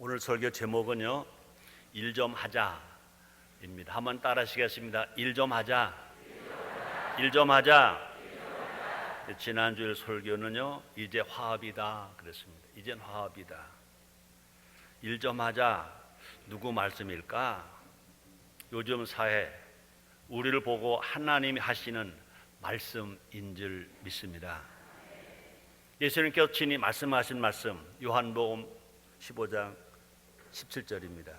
오늘 설교 제목은요, 일 좀 하자입니다. 한번 따라 하시겠습니다. 일 좀 하자. 일 좀 하자. 지난주일 설교는요, 이제 화합이다 그랬습니다. 이젠 화합이다. 일 좀 하자. 누구 말씀일까? 요즘 사회 우리를 보고 하나님이 하시는 말씀인 줄 믿습니다. 예수님께서 친히 말씀하신 말씀, 요한복음 15장 17절입니다.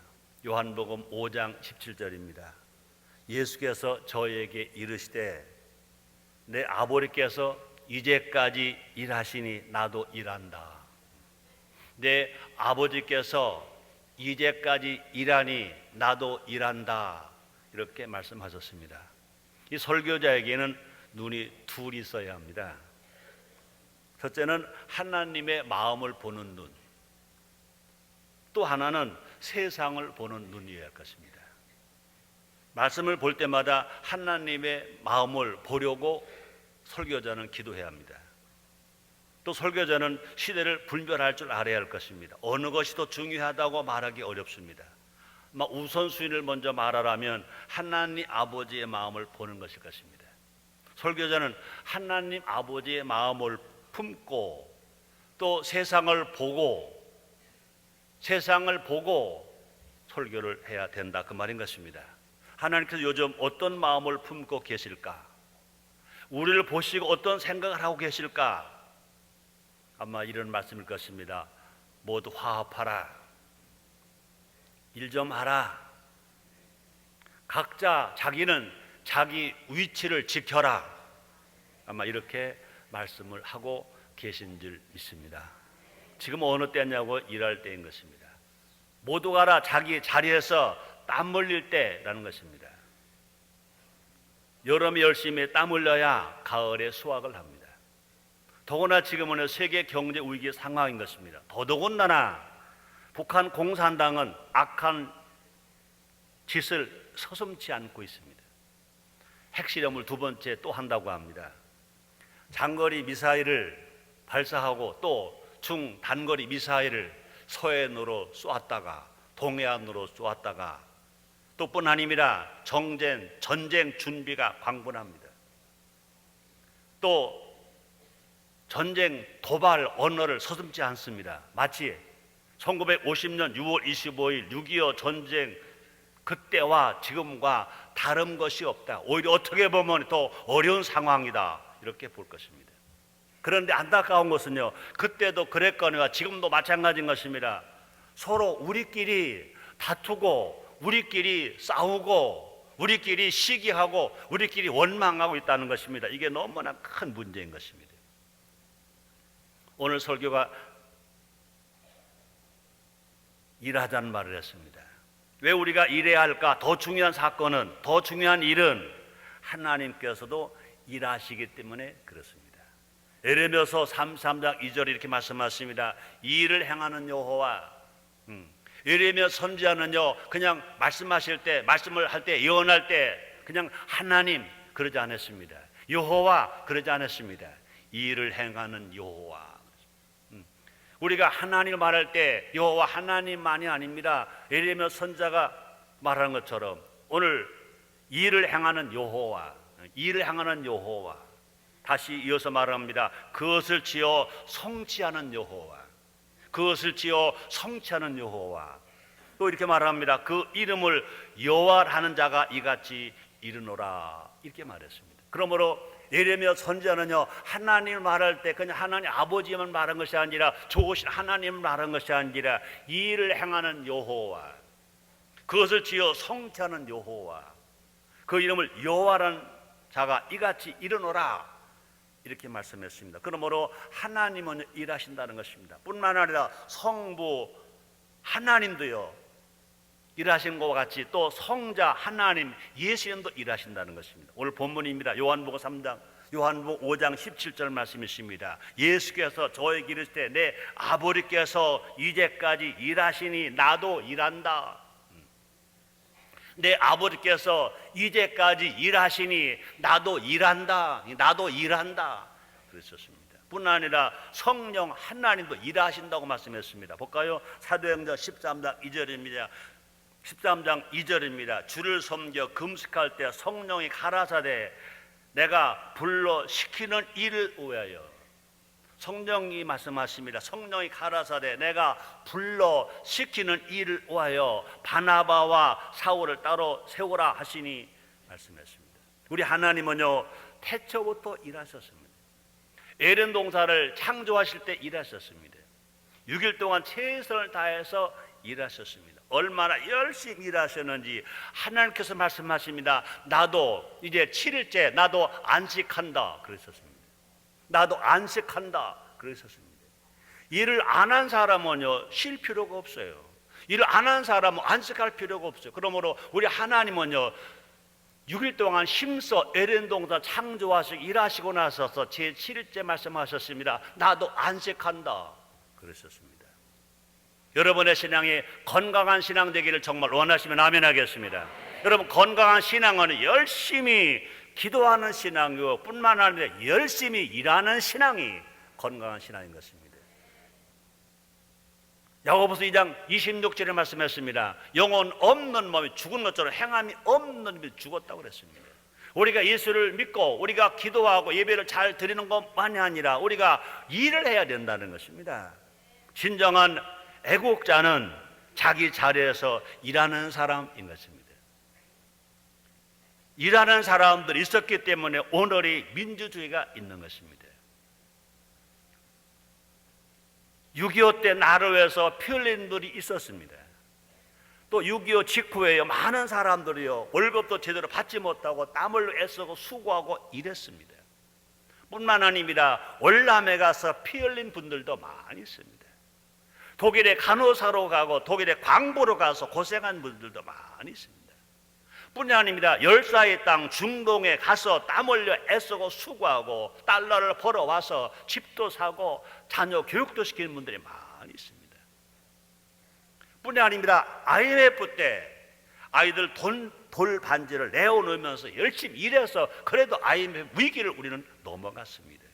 요한복음 5장 17절입니다. 예수께서 저에게 이르시되 내 아버지께서 이제까지 일하시니 나도 일한다. 내 아버지께서 이제까지 일하니 나도 일한다. 이렇게 말씀하셨습니다. 이 설교자에게는 눈이 둘이 있어야 합니다. 첫째는 하나님의 마음을 보는 눈, 또 하나는 세상을 보는 눈이어야 할 것입니다. 말씀을 볼 때마다 하나님의 마음을 보려고 설교자는 기도해야 합니다. 또 설교자는 시대를 분별할 줄 알아야 할 것입니다. 어느 것이 더 중요하다고 말하기 어렵습니다. 우선순위를 먼저 말하라면 하나님 아버지의 마음을 보는 것일 것입니다. 설교자는 하나님 아버지의 마음을 품고 또 세상을 보고 설교를 해야 된다, 그 말인 것입니다. 하나님께서 요즘 어떤 마음을 품고 계실까? 우리를 보시고 어떤 생각을 하고 계실까? 아마 이런 말씀일 것입니다. 모두 화합하라. 일 좀 하라. 각자 자기는 자기 위치를 지켜라. 아마 이렇게 말씀을 하고 계신 줄 믿습니다. 지금 어느 때냐고, 일할 때인 것입니다. 모두가 다 자기 자리에서 땀 흘릴 때라는 것입니다. 여름에 열심히 땀 흘려야 가을에 수확을 합니다. 더구나 지금은 세계 경제 위기 상황인 것입니다. 더더군다나 북한 공산당은 악한 짓을 서슴지 않고 있습니다. 핵실험을 두 번째 또 한다고 합니다. 장거리 미사일을 발사하고 또 중단거리 미사일을 서해안으로 쏘았다가 동해안으로 쏘았다가 또 뿐 아닙니다. 전쟁 준비가 광분합니다. 또 전쟁 도발 언어를 서슴지 않습니다. 마치 1950년 6월 25일 6.25 전쟁 그때와 지금과 다른 것이 없다. 오히려 어떻게 보면 더 어려운 상황이다, 이렇게 볼 것입니다. 그런데 안타까운 것은요, 그때도 그랬거니와 지금도 마찬가지인 것입니다. 서로 우리끼리 다투고 우리끼리 싸우고 우리끼리 시기하고 우리끼리 원망하고 있다는 것입니다. 이게 너무나 큰 문제인 것입니다. 오늘 설교가 일하자는 말을 했습니다. 왜 우리가 일해야 할까? 더 중요한 사건은, 더 중요한 일은 하나님께서도 일하시기 때문에 그렇습니다. 에레미야서 33장 2절에 이렇게 말씀하십니다. 이 일을 행하는 여호와. 에레미야 선지자는요, 그냥 말씀하실 때, 말씀을 할 때, 예언할 때 그냥 하나님 그러지 않았습니다. 여호와 그러지 않았습니다. 이 일을 행하는 여호와. 우리가 하나님을 말할 때 여호와 하나님만이 아닙니다. 에레미야 선지자가 말하는 것처럼 오늘 이 일을 행하는 여호와, 이 일을 행하는 여호와. 다시 이어서 말합니다. 그것을 지어 성취하는 여호와, 그것을 지어 성취하는 여호와. 또 이렇게 말합니다. 그 이름을 여호와라는 자가 이같이 이르노라, 이렇게 말했습니다. 그러므로 예레미야 선지자는요, 하나님을 말할 때 그냥 하나님 아버지만 말한 것이 아니라 좋으신 하나님을 말한 것이 아니라 이 일을 행하는 여호와, 그것을 지어 성취하는 여호와, 그 이름을 여호와라는 자가 이같이 이르노라, 이렇게 말씀했습니다. 그러므로 하나님은 일하신다는 것입니다. 뿐만 아니라 성부 하나님도요, 일하신 것과 같이 또 성자 하나님 예수님도 일하신다는 것입니다. 오늘 본문입니다. 요한복음 5장 17절 말씀이십니다. 예수께서 저에게 이르시되 내 아버지께서 이제까지 일하시니 나도 일한다. 내 아버지께서 이제까지 일하시니 나도 일한다. 나도 일한다. 그랬었습니다. 뿐 아니라 성령 하나님도 일하신다고 말씀했습니다. 볼까요? 사도행전 13장 2절입니다. 13장 2절입니다. 주를 섬겨 금식할 때 성령이 가라사대 내가 불러 시키는 일을 위하여. 성령이 말씀하십니다. 성령이 가라사대 내가 불러 시키는 일을 위하여 바나바와 사울을 따로 세우라 하시니 말씀했습니다. 우리 하나님은요 태초부터 일하셨습니다. 에덴 동산을 창조하실 때 일하셨습니다. 6일 동안 최선을 다해서 일하셨습니다. 얼마나 열심히 일하셨는지 하나님께서 말씀하십니다. 나도 이제 7일째 나도 안식한다 그러셨습니다. 나도 안식한다 그러셨습니다. 일을 안 한 사람은요 쉴 필요가 없어요. 일을 안 한 사람은 안식할 필요가 없어요. 그러므로 우리 하나님은요 6일 동안 힘써 에덴 동산 창조하시고 일하시고 나서서 제 7일째 말씀하셨습니다. 나도 안식한다 그러셨습니다. 여러분의 신앙이 건강한 신앙 되기를 정말 원하시면 아멘 하겠습니다. 여러분 건강한 신앙은 열심히 기도하는 신앙이고 뿐만 아니라 열심히 일하는 신앙이 건강한 신앙인 것입니다. 야고보서 2장 26절에 말씀했습니다. 영혼 없는 몸이 죽은 것처럼 행함이 없는 몸이 죽었다고 그랬습니다. 우리가 예수를 믿고 우리가 기도하고 예배를 잘 드리는 것만이 아니라 우리가 일을 해야 된다는 것입니다. 진정한 애국자는 자기 자리에서 일하는 사람인 것입니다. 일하는 사람들이 있었기 때문에 오늘이 민주주의가 있는 것입니다. 6.25 때 나를 위해서 피 흘린 분들이 있었습니다. 또 6.25 직후에 많은 사람들이요 월급도 제대로 받지 못하고 땀을 애쓰고 수고하고 일했습니다. 뿐만 아닙니다. 월남에 가서 피 흘린 분들도 많이 있습니다. 독일에 간호사로 가고 독일에 광부로 가서 고생한 분들도 많이 있습니다. 뿐이 아닙니다. 열사의 땅 중동에 가서 땀 흘려 애쓰고 수고하고 달러를 벌어와서 집도 사고 자녀 교육도 시키는 분들이 많이 있습니다. 뿐이 아닙니다. IMF 때 아이들 돌 반지를 내어놓으면서 열심히 일해서 그래도 IMF 위기를 우리는 넘어갔습니다.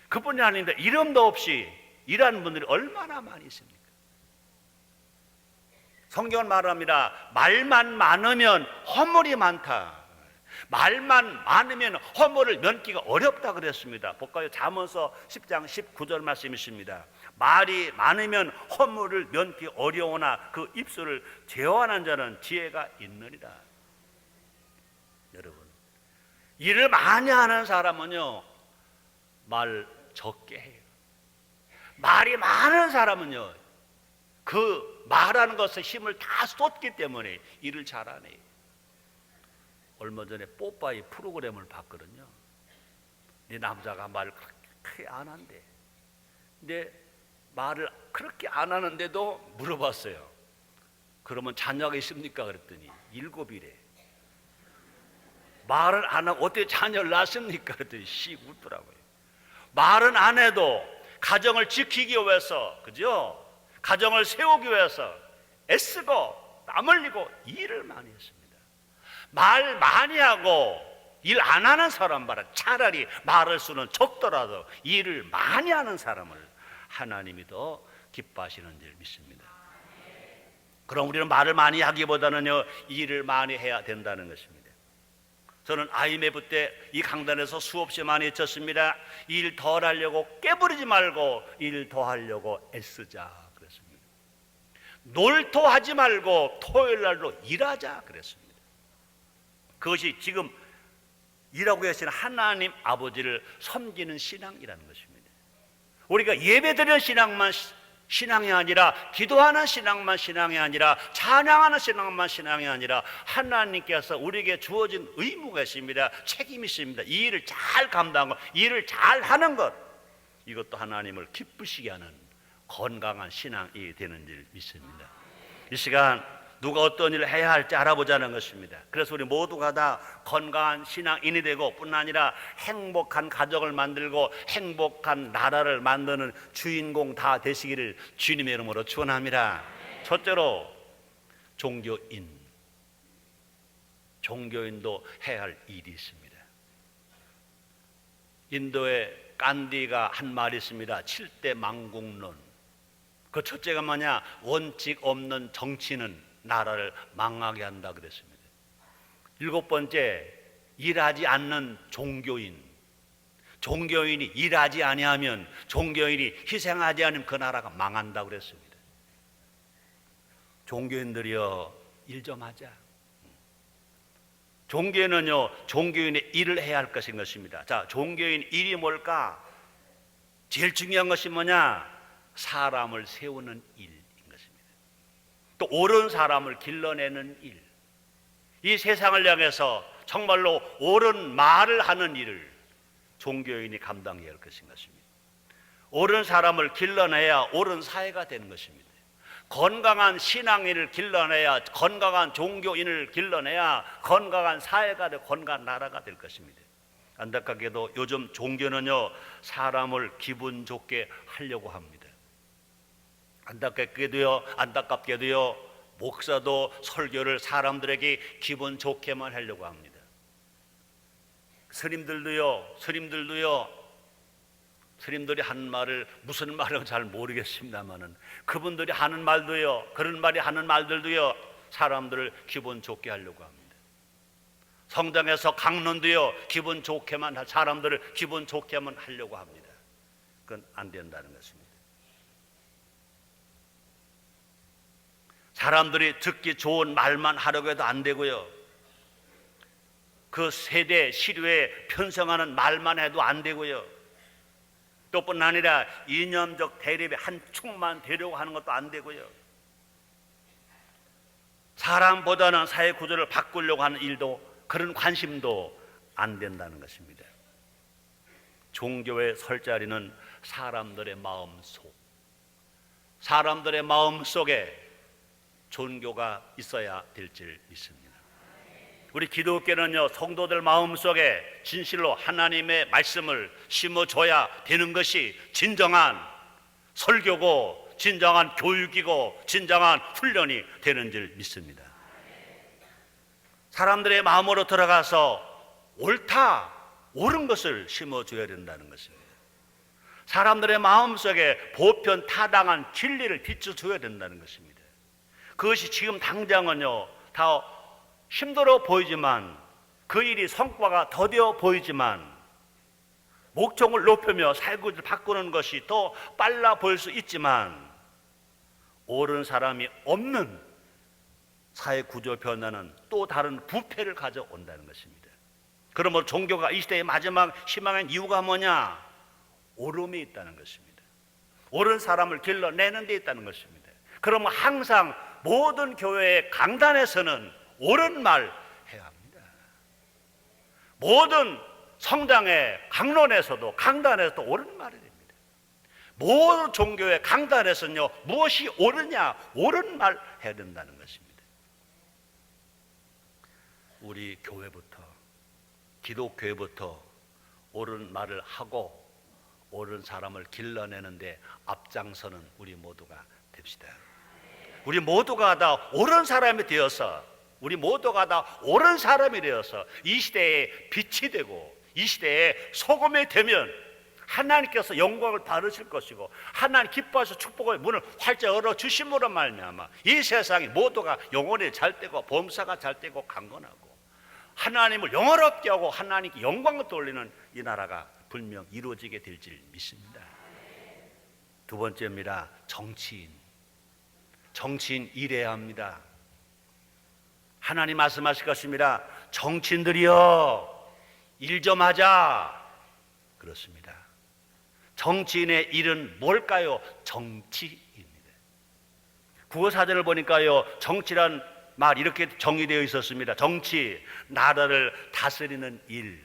그뿐이 아닙니다. 이름도 없이 일하는 분들이 얼마나 많이 있습니까? 성경은 말합니다. 말만 많으면 허물이 많다. 말만 많으면 허물을 면기가 어렵다 그랬습니다. 볼까요? 잠언서 10장 19절 말씀이십니다. 말이 많으면 허물을 면기 어려우나 그 입술을 제어하는 자는 지혜가 있느니라. 여러분, 일을 많이 하는 사람은요 말 적게 해요. 말이 많은 사람은요 그 말하는 것에 힘을 다 쏟기 때문에 일을 잘하네. 얼마 전에 뽀빠이 프로그램을 봤거든요. 이 남자가 말을 그렇게 안 한대. 근데 말을 그렇게 안 하는데도 물어봤어요. 그러면 자녀가 있습니까? 그랬더니 7이래. 말을 안 하고 어떻게 자녀를 낳습니까? 그랬더니 씩 웃더라고요. 말은 안 해도 가정을 지키기 위해서, 그죠? 가정을 세우기 위해서 애쓰고 땀 흘리고 일을 많이 했습니다. 말 많이 하고 일 안 하는 사람 봐라. 차라리 말할 수는 적더라도 일을 많이 하는 사람을 하나님이 더 기뻐하시는 줄 믿습니다. 그럼 우리는 말을 많이 하기보다는요 일을 많이 해야 된다는 것입니다. 저는 IMF 때 이 강단에서 수없이 많이 외쳤습니다. 일 덜 하려고 깨부리지 말고 일 더 하려고 애쓰자 그랬습니다. 놀토하지 말고 토요일 날로 일하자 그랬습니다. 그것이 지금 일하고 계신 하나님 아버지를 섬기는 신앙이라는 것입니다. 우리가 예배드리는 신앙만 신앙이 아니라 기도하는 신앙만 신앙이 아니라 찬양하는 신앙만 신앙이 아니라 하나님께서 우리에게 주어진 의무가 있습니다. 책임이 있습니다. 이 일을 잘 감당하고 이 일을 잘 하는 것, 이것도 하나님을 기쁘시게 하는 건강한 신앙이 되는 줄 믿습니다. 이 시간 누가 어떤 일을 해야 할지 알아보자는 것입니다. 그래서 우리 모두가 다 건강한 신앙인이 되고 뿐 아니라 행복한 가정을 만들고 행복한 나라를 만드는 주인공 다 되시기를 주님의 이름으로 축원합니다. 첫째로 종교인도 해야 할 일이 있습니다. 인도의 간디가 한 말이 있습니다. 7대 망국론. 그 첫째가 뭐냐? 원칙 없는 정치는 나라를 망하게 한다 그랬습니다. 7번째, 일하지 않는 종교인. 종교인이 일하지 아니하면, 종교인이 희생하지 않으면 그 나라가 망한다 그랬습니다. 종교인들이여, 일 좀 하자. 종교인은요, 종교인의 일을 해야 할 것인 것입니다. 자, 종교인 일이 뭘까? 제일 중요한 것이 뭐냐? 사람을 세우는 일인 것입니다. 또 옳은 사람을 길러내는 일. 이 세상을 향해서 정말로 옳은 말을 하는 일을 종교인이 감당해야 할 것인 것입니다. 옳은 사람을 길러내야 옳은 사회가 되는 것입니다. 건강한 신앙인을 길러내야, 건강한 종교인을 길러내야 건강한 사회가 되고 건강한 나라가 될 것입니다. 안타깝게도 요즘 종교는요, 사람을 기분 좋게 하려고 합니다. 안타깝게도요, 목사도 설교를 사람들에게 기분 좋게만 하려고 합니다. 스님들이 하는 말을 무슨 말인지 잘 모르겠습니다만은 그분들이 하는 말도요, 그런 말이 하는 말들도요, 사람들을 기분 좋게 하려고 합니다. 성당에서 강론도요, 기분 좋게만, 사람들을 기분 좋게만 하려고 합니다. 그건 안 된다는 것입니다. 사람들이 듣기 좋은 말만 하려고 해도 안 되고요, 그 세대 시류에 편성하는 말만 해도 안 되고요, 또 뿐 아니라 이념적 대립의 한 축만 되려고 하는 것도 안 되고요, 사람보다는 사회 구조를 바꾸려고 하는 일도, 그런 관심도 안 된다는 것입니다. 종교의 설 자리는 사람들의 마음 속에 종교가 있어야 될 줄 믿습니다. 우리 기독교는요, 성도들 마음속에 진실로 하나님의 말씀을 심어줘야 되는 것이 진정한 설교고, 진정한 교육이고, 진정한 훈련이 되는 줄 믿습니다. 사람들의 마음으로 들어가서 옳은 것을 심어줘야 된다는 것입니다. 사람들의 마음속에 보편 타당한 진리를 비춰줘야 된다는 것입니다. 그것이 지금 당장은요, 다 힘들어 보이지만, 그 일이 성과가 더뎌 보이지만, 목적을 높이며 살구를 바꾸는 것이 더 빨라 보일 수 있지만, 옳은 사람이 없는 사회 구조 변화는 또 다른 부패를 가져온다는 것입니다. 그러므로 종교가 이 시대의 마지막 희망의 이유가 뭐냐? 옳음이 있다는 것입니다. 옳은 사람을 길러내는 데 있다는 것입니다. 그러면 항상 모든 교회의 강단에서는 옳은 말 해야 합니다. 모든 성당의 강단에서도 옳은 말이 됩니다. 모든 종교의 강단에서는요, 무엇이 옳으냐? 옳은 말 해야 된다는 것입니다. 우리 교회부터, 기독교회부터 옳은 말을 하고 옳은 사람을 길러내는데 앞장서는 우리 모두가 됩시다. 우리 모두가 다 옳은 사람이 되어서, 이 시대에 빛이 되고 이 시대에 소금이 되면 하나님께서 영광을 받으실 것이고, 하나님 기뻐하셔서 축복의 문을 활짝 열어주심으로 말미암아 이 세상이 모두가 영혼이 잘 되고 범사가 잘 되고 강건하고 하나님을 영화롭게 하고 하나님께 영광을 돌리는 이 나라가 분명 이루어지게 될 줄 믿습니다. 두 번째입니다. 정치인 일해야 합니다. 하나님 말씀하실 것입니다. 정치인들이여, 일 좀 하자. 그렇습니다. 정치인의 일은 뭘까요? 정치입니다. 국어사전을 보니까요, 정치란 말 이렇게 정의되어 있었습니다. 정치, 나라를 다스리는 일,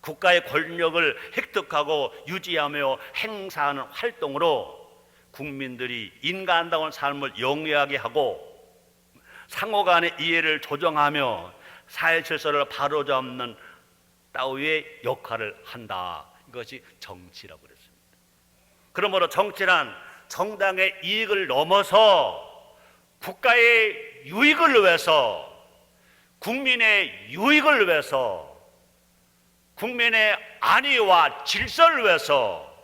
국가의 권력을 획득하고 유지하며 행사하는 활동으로 국민들이 인간다운 삶을 영위하게 하고 상호 간의 이해를 조정하며 사회 질서를 바로잡는 따위의 역할을 한다. 이것이 정치라고 그랬습니다. 그러므로 정치란 정당의 이익을 넘어서 국가의 유익을 위해서, 국민의 유익을 위해서 국민의 안위와 질서를 위해서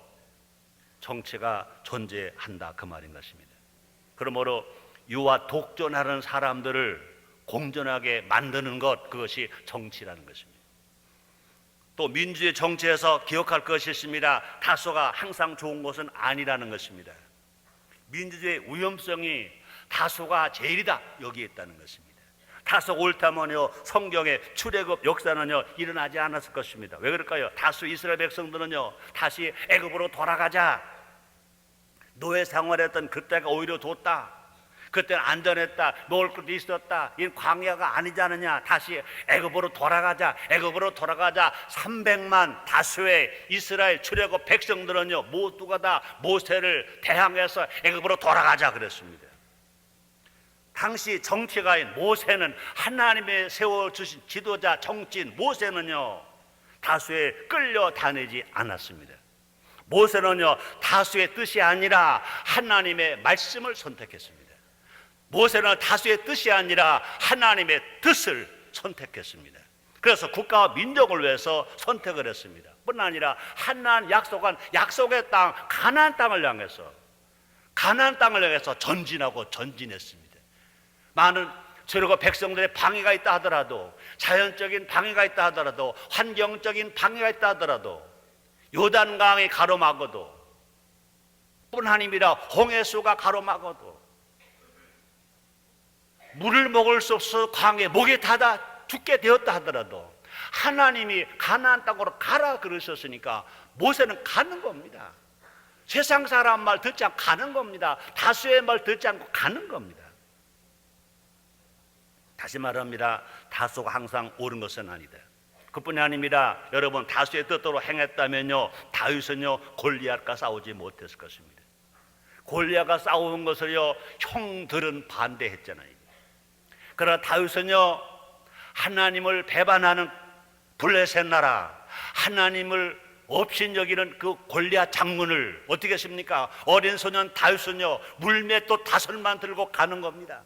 정치가 존재한다, 그 말인 것입니다. 그러므로 유와 독존하는 사람들을 공존하게 만드는 것, 그것이 정치라는 것입니다. 또 민주의 정치에서 기억할 것이 있습니다. 다수가 항상 좋은 것은 아니라는 것입니다. 민주주의의 위험성이 다수가 제일이다, 여기에 있다는 것입니다. 다수가 옳다면요, 성경의 출애굽 역사는요 일어나지 않았을 것입니다. 왜 그럴까요? 다수 이스라엘 백성들은요 다시 애굽으로 돌아가자, 노예 생활했던 그때가 오히려 좋다, 그때는 안전했다, 먹을 것도 있었다, 이 광야가 아니지 않느냐, 다시 애굽으로 돌아가자, 애굽으로 돌아가자. 300만 다수의 이스라엘 출애굽 백성들은요 모두가 다 모세를 대항해서 애굽으로 돌아가자 그랬습니다. 당시 정치가인 모세는, 하나님의 세워주신 지도자 정치인 모세는요 다수에 끌려다니지 않았습니다. 모세는요 다수의 뜻이 아니라 하나님의 말씀을 선택했습니다. 모세는 다수의 뜻이 아니라 하나님의 뜻을 선택했습니다. 그래서 국가와 민족을 위해서 선택을 했습니다. 뿐 아니라 하나님 약속한 약속의 땅, 가나안 땅을 향해서 전진하고 전진했습니다. 많은 저러고 백성들의 방해가 있다 하더라도, 자연적인 방해가 있다 하더라도, 환경적인 방해가 있다 하더라도, 요단강이 가로막어도, 뿐 아니라 홍해수가 가로막어도, 물을 먹을 수 없어 광야에 목에 타다 죽게 되었다 하더라도 하나님이 가나안 땅으로 가라 그러셨으니까 모세는 가는 겁니다. 세상 사람 말 듣지 않고 가는 겁니다. 다수의 말 듣지 않고 가는 겁니다. 다시 말합니다. 다수가 항상 옳은 것은 아니다. 그뿐이 아닙니다. 여러분, 다수의 뜻대로 행했다면요 다윗은요 골리앗과 싸우지 못했을 것입니다. 골리앗과 싸우는 것을요 형들은 반대했잖아요. 그러나 다윗은요 하나님을 배반하는 블레셋 나라, 하나님을 업신여기는 그 골리앗 장군을 어떻게 했습니까? 어린 소년 다윗은요 물맷돌 5만 들고 가는 겁니다.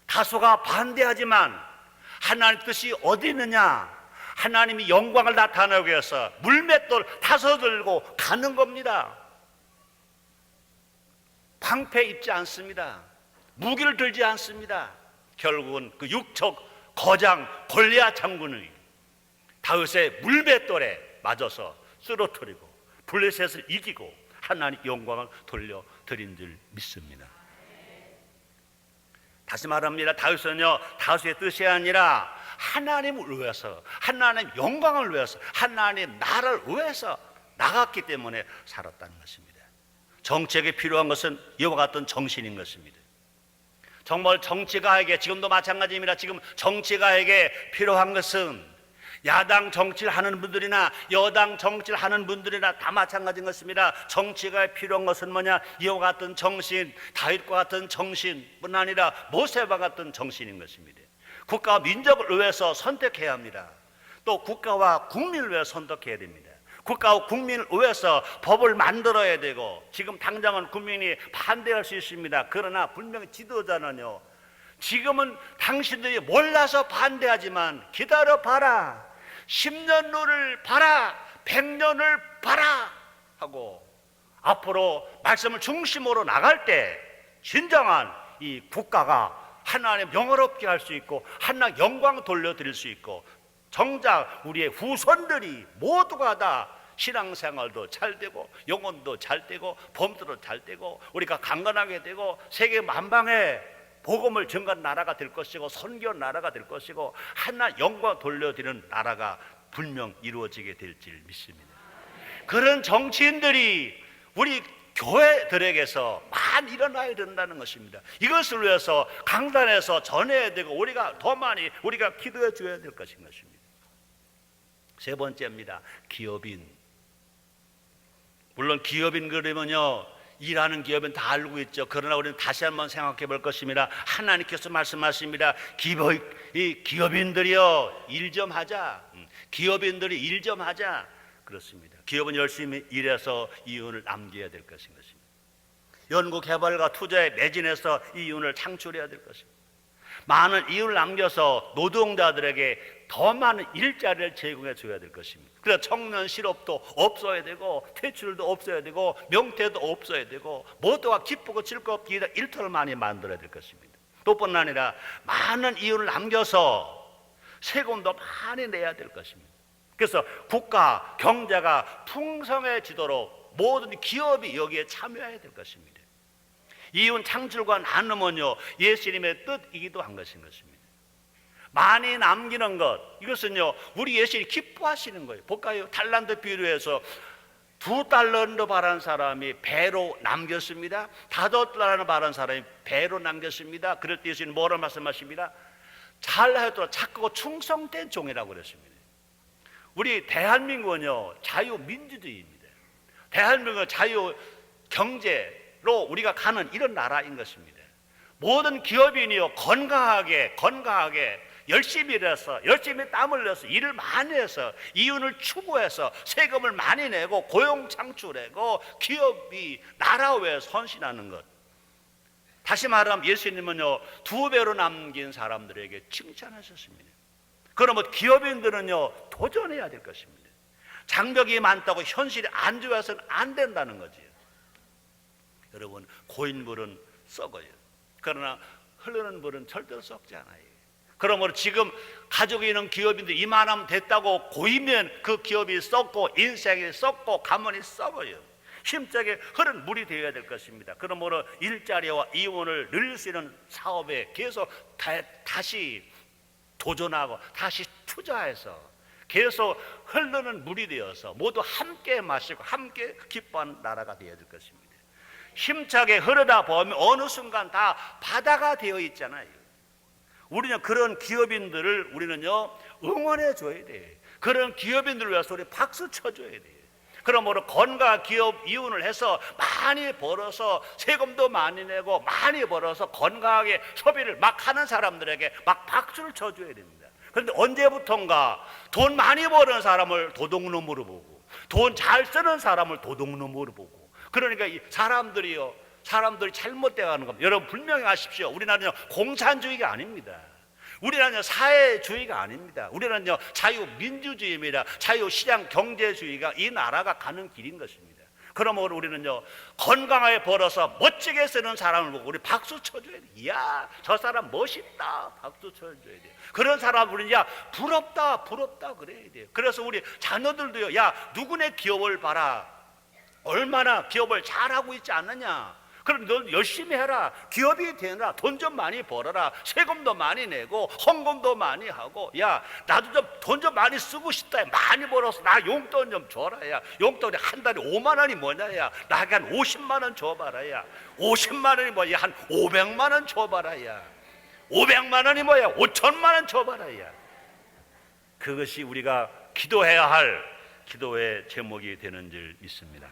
다수가 반대하지만 하나님 뜻이 어디 있느냐, 하나님이 영광을 나타내기 위해서 물맷돌 5 들고 가는 겁니다. 방패 입지 않습니다. 무기를 들지 않습니다. 결국은 그 육척 거장 골리앗 장군이 다윗의 물맷돌에 맞아서 쓰러뜨리고 블레셋을 이기고 하나님 영광을 돌려드린 줄 믿습니다. 다시 말합니다. 다윗은요 다윗의 뜻이 아니라 하나님을 위해서, 하나님 영광을 위해서, 하나님 나라를 위해서 나갔기 때문에 살았다는 것입니다. 정치에게 필요한 것은 이와 같은 정신인 것입니다. 정말 정치가에게, 지금도 마찬가지입니다. 지금 정치가에게 필요한 것은 야당 정치를 하는 분들이나 여당 정치를 하는 분들이나 다 마찬가지인 것입니다. 정치가에 필요한 것은 뭐냐? 이와 같은 정신, 다윗과 같은 정신뿐 아니라 모세와 같은 정신인 것입니다. 국가와 민족을 위해서 선택해야 합니다. 또 국가와 국민을 위해서 선택해야 됩니다. 국가와 국민을 위해서 법을 만들어야 되고, 지금 당장은 국민이 반대할 수 있습니다. 그러나 분명히 지도자는요 지금은 당신들이 몰라서 반대하지만 기다려봐라, 10년 후를 봐라, 100년을 봐라 하고 앞으로 말씀을 중심으로 나갈 때 진정한 이 국가가 하나님 영화롭게 할 수 있고 하나님 영광 돌려드릴 수 있고, 정작 우리의 후손들이 모두가 다 신앙생활도 잘 되고 영혼도 잘 되고 범죄도 잘 되고 우리가 강건하게 되고 세계 만방에 복음을 전가하는 나라가 될 것이고 선교 나라가 될 것이고 하나님 영광 돌려드리는 나라가 분명 이루어지게 될 줄 믿습니다. 그런 정치인들이 우리 교회들에게서 많이 일어나야 된다는 것입니다. 이것을 위해서 강단에서 전해야 되고 우리가 더 많이 우리가 기도해 줘야 될 것인 것입니다. 세 번째입니다. 기업인. 물론 기업인 그러면요 일하는 기업은 다 알고 있죠. 그러나 우리는 다시 한번 생각해 볼 것입니다. 하나님께서 말씀하십니다. 이 기업인들이요 일 좀 하자. 기업인들이 일 좀 하자. 그렇습니다. 기업은 열심히 일해서 이윤을 남겨야 될 것인 것입니다. 연구개발과 투자에 매진해서 이윤을 창출해야 될 것입니다. 많은 이윤을 남겨서 노동자들에게 더 많은 일자리를 제공해 줘야 될 것입니다. 그래서 청년 실업도 없어야 되고 퇴출도 없어야 되고 명퇴도 없어야 되고 모두가 기쁘고 즐겁게 일터를 많이 만들어야 될 것입니다. 또 뿐 아니라 많은 이윤을 남겨서 세금도 많이 내야 될 것입니다. 그래서 국가 경제가 풍성해지도록 모든 기업이 여기에 참여해야 될 것입니다. 이윤 창출과 나눔은요 예수님의 뜻이기도 한 것인 것입니다. 많이 남기는 것, 이것은요 우리 예수님이 기뻐하시는 거예요. 볼까요? 달란트 비유에서 2달란트 바란 사람이 배로 남겼습니다. 5달란트 바란 사람이 배로 남겼습니다. 그럴 때 예수님은 뭐라 말씀하십니다? 잘해도 착하고 충성된 종이라고 그랬습니다. 우리 대한민국은요 자유민주주의입니다. 대한민국은 자유경제로 우리가 가는 이런 나라인 것입니다. 모든 기업인이요 건강하게 열심히 일해서 열심히 땀을 흘려서 일을 많이 해서 이윤을 추구해서 세금을 많이 내고 고용 창출하고 기업이 나라 위해 헌신하는 것. 다시 말하면 예수님은요 2배로 남긴 사람들에게 칭찬하셨습니다. 그러면 기업인들은요 도전해야 될 것입니다. 장벽이 많다고 현실이 안 좋아서는 안 된다는 거지요. 여러분 고인물은 썩어요. 그러나 흐르는 물은 절대로 썩지 않아요. 그러므로 지금 가지고 있는 기업인들 이만하면 됐다고 고이면 그 기업이 썩고 인생이 썩고 가문이 썩어요. 힘차게 흐른 물이 되어야 될 것입니다. 그러므로 일자리와 이윤을 늘릴 수 있는 사업에 계속 다시 도전하고 다시 투자해서 계속 흐르는 물이 되어서 모두 함께 마시고 함께 기뻐하는 나라가 되어야 될 것입니다. 힘차게 흐르다 보면 어느 순간 다 바다가 되어 있잖아요. 우리는 그런 기업인들을 우리는요 응원해 줘야 돼. 그런 기업인들을 위해서 우리 박수 쳐줘야 돼. 그러므로 건강 기업 이윤을 해서 많이 벌어서 세금도 많이 내고 많이 벌어서 건강하게 소비를 막 하는 사람들에게 막 박수를 쳐줘야 됩니다. 그런데 언제부턴가 돈 많이 버는 사람을 도둑놈으로 보고 돈 잘 쓰는 사람을 도둑놈으로 보고 그러니까 이 사람들이 잘못되어 가는 겁니다. 여러분 분명히 아십시오. 우리나라는 공산주의가 아닙니다. 우리나라는 사회주의가 아닙니다. 우리나라는 자유민주주의입니다. 자유시장 경제주의가 이 나라가 가는 길인 것입니다. 그러므로 우리는요 건강하게 벌어서 멋지게 쓰는 사람을 보고 우리 박수 쳐줘야 돼. 이야 저 사람 멋있다 박수 쳐줘야 돼. 그런 사람 우리는 야 부럽다 그래야 돼요. 그래서 우리 자녀들도요 야 누구네 기업을 봐라. 얼마나 기업을 잘하고 있지 않느냐. 그럼 넌 열심히 해라. 기업이 되느라 돈 좀 많이 벌어라. 세금도 많이 내고 헌금도 많이 하고 야 나도 좀 돈 좀 많이 쓰고 싶다. 많이 벌어서 나 용돈 좀 줘라. 야 용돈이 한 달에 5만 원이 뭐냐. 야 나에게 한 50만 원 줘봐라. 야 50만 원이 뭐야. 한 500만 원 줘봐라. 야 500만 원이 뭐야. 5천만 원 줘봐라. 야 그것이 우리가 기도해야 할 기도의 제목이 되는 줄 믿습니다.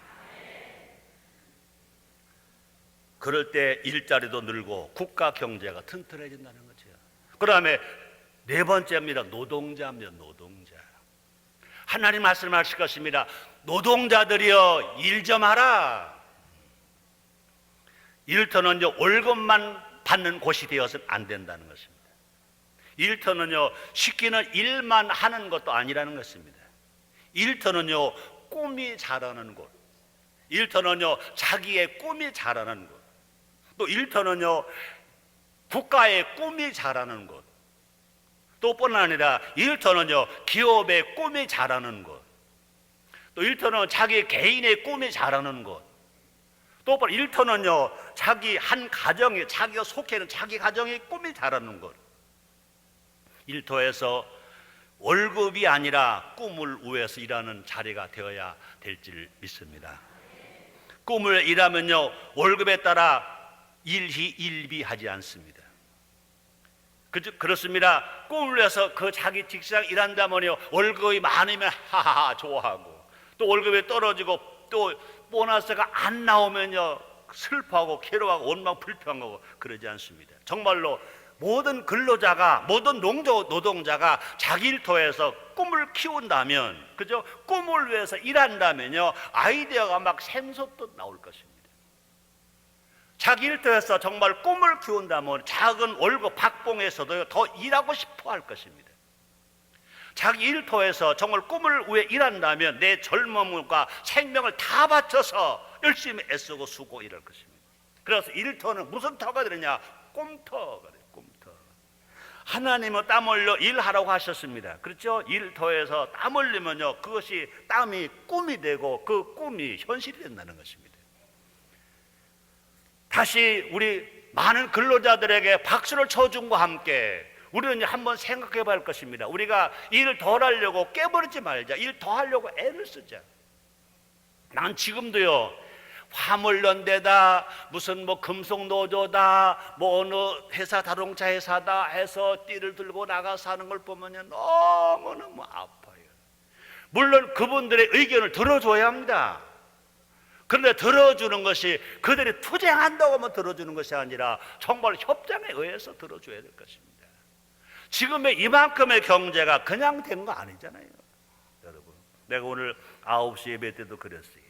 그럴 때 일자리도 늘고 국가 경제가 튼튼해진다는 거죠. 그 다음에 네 번째입니다. 노동자입니다. 노동자. 하나님 말씀하실 것입니다. 노동자들이여 일 좀 하라. 일터는요 월급만 받는 곳이 되어서는 안 된다는 것입니다. 일터는요 시키는 일만 하는 것도 아니라는 것입니다. 일터는요 꿈이 자라는 곳. 일터는요 자기의 꿈이 자라는 곳. 또 일터는요 국가의 꿈이 자라는 곳. 또 뿐 아니라 일터는요 기업의 꿈이 자라는 곳. 또 일터는 자기 개인의 꿈이 자라는 곳. 또 일터는요 자기 한 가정이 자기가 속해 있는 자기 가정의 꿈이 자라는 곳. 일터에서 월급이 아니라 꿈을 위해서 일하는 자리가 되어야 될지 믿습니다. 꿈을 일하면요 월급에 따라 일희일비하지 않습니다. 그렇습니다. 꿈을 위해서 그 자기 직장 일한다면요 월급이 많으면 하하하 좋아하고 또 월급이 떨어지고 또 보너스가 안 나오면요 슬퍼하고 괴로워하고 원망 불평하고 그러지 않습니다. 정말로 모든 근로자가 모든 노동자가 자기 일터에서 꿈을 키운다면 그죠? 꿈을 위해서 일한다면요 아이디어가 막 샘솟듯 나올 것입니다. 자기 일터에서 정말 꿈을 키운다면 작은 월급 박봉에서도 더 일하고 싶어 할 것입니다. 자기 일터에서 정말 꿈을 위해 일한다면 내 젊음과 생명을 다 바쳐서 열심히 애쓰고 수고 일할 것입니다. 그래서 일터는 무슨 터가 되느냐? 꿈터가 돼요. 꿈터. 하나님은 땀 흘려 일하라고 하셨습니다. 그렇죠? 일터에서 땀 흘리면요, 그것이 땀이 꿈이 되고 그 꿈이 현실이 된다는 것입니다. 다시 우리 많은 근로자들에게 박수를 쳐준과 함께 우리는 한번 생각해 봐야 할 것입니다. 우리가 일 덜 하려고 깨버리지 말자. 일 더 하려고 애를 쓰자. 난 지금도요, 화물연대다, 무슨 뭐 금속노조다, 뭐 어느 회사, 자동차 회사다 해서 띠를 들고 나가서 하는 걸 보면요, 너무너무 아파요. 물론 그분들의 의견을 들어줘야 합니다. 그런데 들어주는 것이 그들이 투쟁한다고 하면 들어주는 것이 아니라 정말 협상에 의해서 들어줘야 될 것입니다. 지금의 이만큼의 경제가 그냥 된 거 아니잖아요. 여러분, 내가 오늘 9시 예배 때도 그랬어요.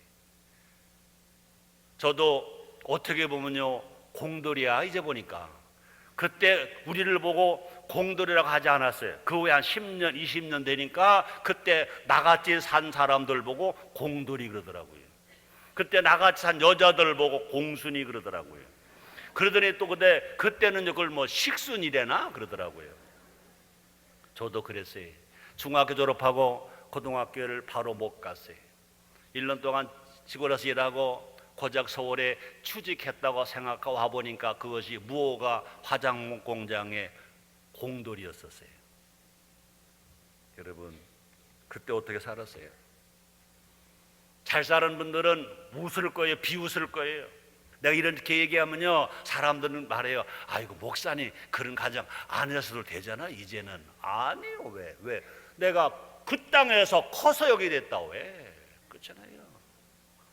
저도 어떻게 보면요, 공돌이야 이제 보니까. 그때 우리를 보고 공돌이라고 하지 않았어요. 그 후에 한 10년 20년 되니까 그때 나같이 산 사람들 보고 공돌이 그러더라고요. 그때 나같이 산 여자들 보고 공순이 그러더라고요. 그러더니 또 그때는 그걸 뭐 식순이래나 그러더라고요. 저도 그랬어요. 중학교 졸업하고 고등학교를 바로 못 갔어요. 1년 동안 시골에서 일하고 고작 서울에 취직했다고 생각하고 와보니까 그것이 무허가 화장 공장의 공돌이었었어요. 여러분, 그때 어떻게 살았어요? 잘 사는 분들은 웃을 거예요? 비웃을 거예요? 내가 이렇게 얘기하면요, 사람들은 말해요. 아이고, 목사님 그런 가정 안 하셔도 되잖아 이제는. 아니요. 왜? 내가 그 땅에서 커서 여기 됐다. 왜? 그렇잖아요.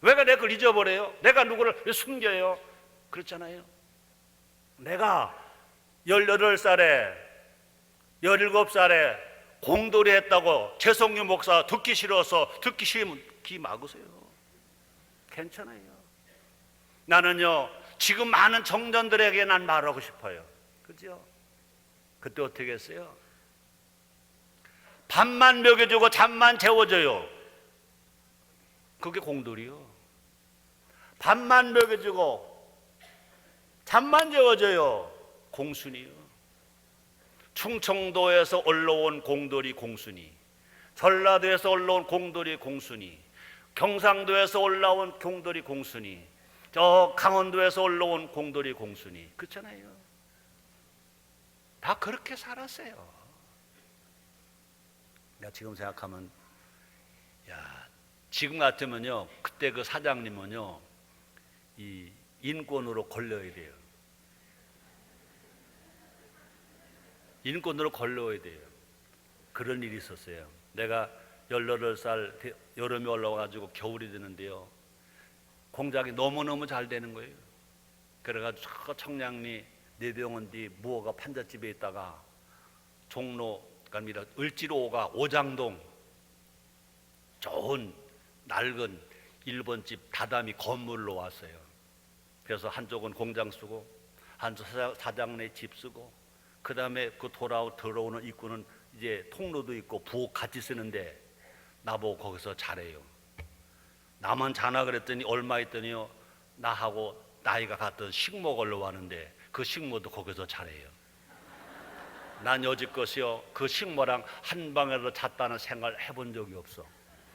왜 내가 그걸 잊어버려요? 내가 누구를 왜 숨겨요? 그렇잖아요. 내가 18살에 17살에 공돌이 했다고 최성규 목사 듣기 싫어서 듣기 싫으면 귀 막으세요. 괜찮아요. 나는요, 지금 많은 청년들에게 난 말하고 싶어요. 그죠? 그때 어떻게 했어요? 밥만 먹여주고 잠만 재워줘요. 그게 공돌이요. 밥만 먹여주고 잠만 재워줘요. 공순이요. 충청도에서 올라온 공돌이 공순이, 전라도에서 올라온 공돌이 공순이, 경상도에서 올라온 공돌이 공순이, 저 강원도에서 올라온 공돌이 공순이, 그렇잖아요. 다 그렇게 살았어요. 내가 지금 생각하면, 야, 지금 같으면요, 그때 그 사장님은요, 이 인권으로 걸려야 돼요. 인권으로 걸려야 돼요. 그런 일이 있었어요. 내가 18살 여름이 올라와가지고 겨울이 되는데요, 공장이 너무너무 잘 되는 거예요. 그래가지고 청량리 내병원 뒤 무허가 판잣집에 있다가 종로가 아니라 을지로 5가 오장동 좋은 낡은 일본집 다다미 건물로 왔어요. 그래서 한쪽은 공장 쓰고 한쪽 사장네 집 쓰고, 그 다음에 그 들어오는 입구는 이제 통로도 있고 부엌 같이 쓰는데 나보고 거기서 잘해요. 나만 자나 그랬더니 얼마 있더니요, 나하고 나이가 같은 식모 걸로 왔는데 그 식모도 거기서 잘해요. 난 여지껏이요, 그 식모랑 한 방에서 잤다는 생각을 해본 적이 없어.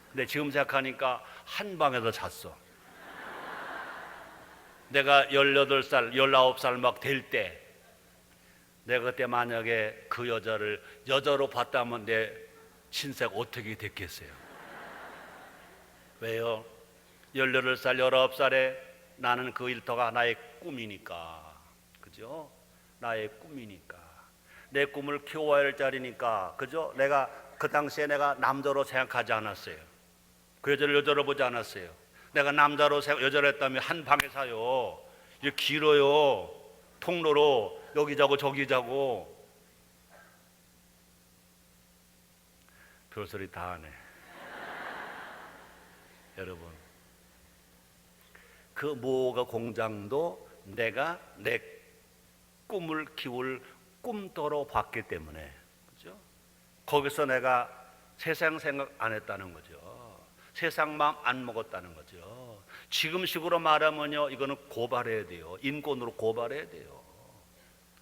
근데 지금 생각하니까 한 방에서 잤어. 내가 18살, 19살 막 될 때, 내가 그때 만약에 그 여자를 여자로 봤다면 내 신세가 어떻게 됐겠어요? 왜요? 18살, 19살에 나는 그 일터가 나의 꿈이니까. 그죠? 나의 꿈이니까. 내 꿈을 키워야 할 자리니까. 그죠? 내가 그 당시에 내가 남자로 생각하지 않았어요. 그 여자를 여자로 보지 않았어요. 내가 남자로 여자로 했다면 한 방에 사요. 이게 길어요. 통로로 여기 자고 저기 자고. 별소리 다 하네. 여러분, 그 무허가 공장도 내가 내 꿈을 키울 꿈도로 봤기 때문에, 그죠? 거기서 내가 세상 생각 안 했다는 거죠. 세상 마음 안 먹었다는 거죠. 지금식으로 말하면요, 이거는 고발해야 돼요. 인권으로 고발해야 돼요.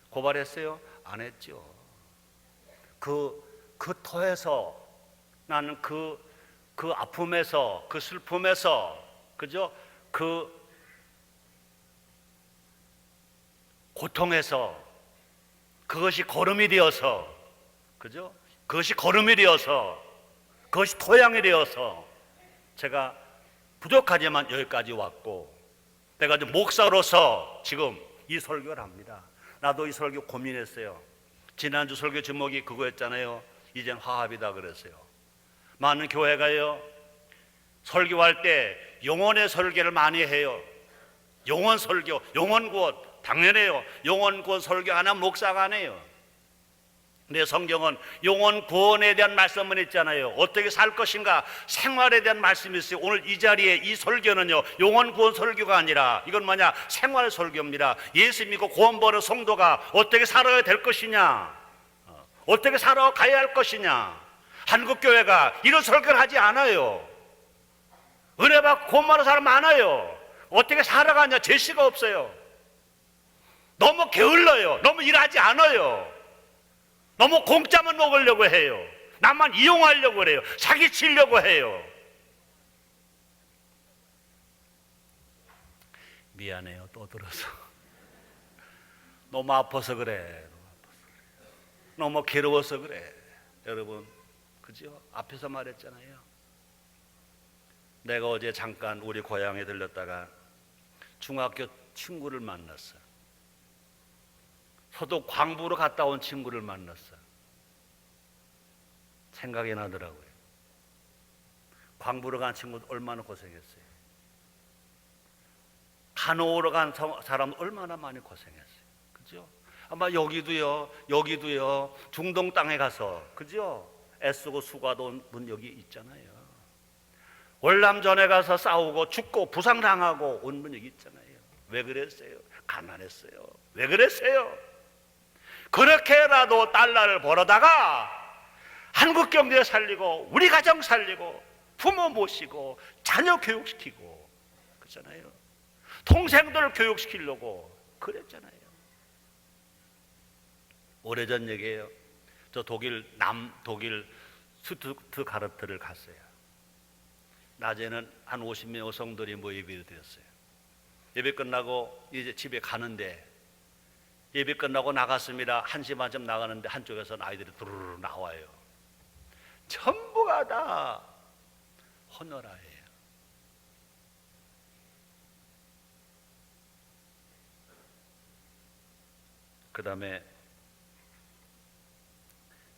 고발했어요? 안 했죠. 그 터에서 나는 그 아픔에서, 그 슬픔에서, 그죠? 그 고통에서 그것이 걸음이 되어서, 그죠? 그것이 걸음이 되어서, 그것이 토양이 되어서 제가 부족하지만 여기까지 왔고, 내가 이제 목사로서 지금 이 설교를 합니다. 나도 이 설교 고민했어요. 지난주 설교 제목이 그거였잖아요. 이젠 화합이다 그랬어요. 많은 교회가요, 설교할 때 영혼의 설교를 많이 해요. 영혼 설교, 영혼 구원, 당연해요. 영혼 구원 설교 안 하면 목사가 안 해요. 근데 성경은 영혼 구원에 대한 말씀은 있잖아요. 어떻게 살 것인가, 생활에 대한 말씀이 있어요. 오늘 이 자리에 이 설교는요, 영혼 구원 설교가 아니라 이건 뭐냐, 생활 설교입니다. 예수 믿고 구원받은 성도가 어떻게 살아야 될 것이냐, 어떻게 살아가야 할 것이냐. 한국교회가 이런 설교를 하지 않아요. 은혜 받고 구원받은 사람 많아요. 어떻게 살아가냐, 제시가 없어요. 너무 게을러요. 너무 일하지 않아요. 너무 공짜만 먹으려고 해요. 나만 이용하려고 해요. 사기치려고 해요. 미안해요, 또 들어서. 너무 아파서 그래. 너무 괴로워서 그래. 여러분, 그죠? 앞에서 말했잖아요. 내가 어제 잠깐 우리 고향에 들렸다가 중학교 친구를 만났어. 서도 광부로 갔다 온 친구를 만났어. 생각이 나더라고요. 광부로 간 친구도 얼마나 고생했어요. 간호로 간 사람 얼마나 많이 고생했어요. 그죠? 아마 여기도요, 중동 땅에 가서, 그죠? 애쓰고 수고하던 분 여기 있잖아요. 월남전에 가서 싸우고 죽고 부상당하고 온 분 여기 있잖아요. 왜 그랬어요? 가난했어요. 왜 그랬어요? 그렇게라도 달러를 벌어다가 한국 경제 살리고 우리 가정 살리고 부모 모시고 자녀 교육시키고 그렇잖아요. 동생들 교육시키려고 그랬잖아요. 오래전 얘기예요. 저 남독일 스투트가르트를 갔어요. 낮에는 한 50명 여성들이 예배를 드렸어요. 예배 끝나고 이제 집에 가는데, 예배 끝나고 나갔습니다. 1시 반쯤 나가는데 한쪽에서는 아이들이 두루루 나와요. 전부가 다 헌혈아예요. 그 다음에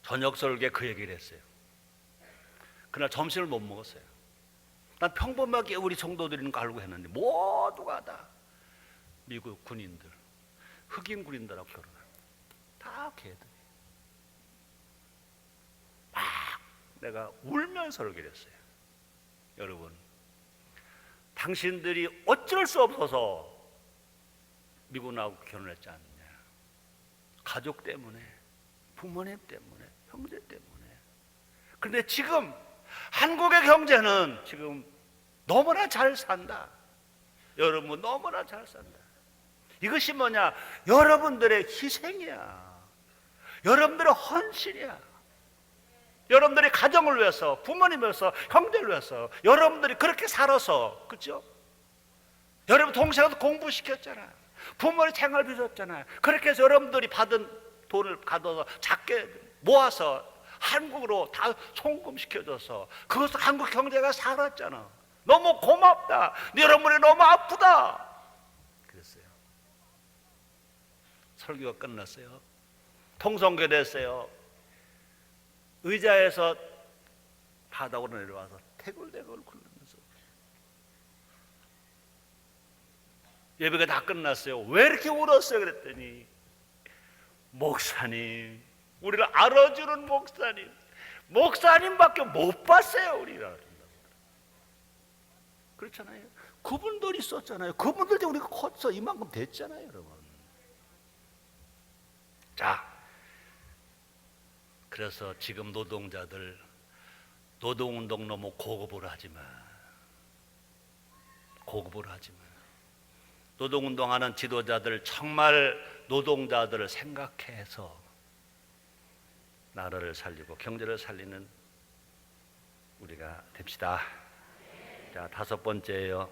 저녁 설교에 그 얘기를 했어요. 그날 점심을 못 먹었어요. 난 평범하게 우리 성도들인 거 알고 했는데 모두가 다 미국 군인들, 흑인 군인들하고 결혼합니다. 다 걔들. 막 내가 울면서 설교를 했어요. 여러분, 당신들이 어쩔 수 없어서 미국 나오고 결혼했지 않느냐. 가족 때문에, 부모님 때문에, 형제 때문에. 그런데 지금 한국의 경제는 지금 너무나 잘 산다. 여러분, 너무나 잘 산다. 이것이 뭐냐? 여러분들의 희생이야. 여러분들의 헌신이야. 여러분들이 가정을 위해서, 부모님을 위해서, 형제를 위해서 여러분들이 그렇게 살아서, 그렇죠? 여러분 동생도 공부시켰잖아. 부모님 생활비 줬잖아요. 그렇게 해서 여러분들이 받은 돈을 가둬서 작게 모아서 한국으로 다 송금시켜줘서 그것도 한국 경제가 살았잖아. 너무 고맙다. 여러분이 너무 아프다. 그랬어요. 설교가 끝났어요. 통성교 됐어요. 의자에서 바닥으로 내려와서 태굴태굴 굴면서 예배가 다 끝났어요. 왜 이렇게 울었어요? 그랬더니 목사님, 우리를 알아주는 목사님밖에 못 봤어요. 우리가 그렇잖아요. 그분들이 있었잖아요. 그분들 때 우리가 컸어. 이만큼 됐잖아요, 여러분. 자, 그래서 지금 노동자들 노동운동 너무 고급으로 하지 마. 고급으로 하지 마. 노동운동하는 지도자들 정말 노동자들을 생각해서 나라를 살리고 경제를 살리는 우리가 됩시다. 자, 다섯 번째요.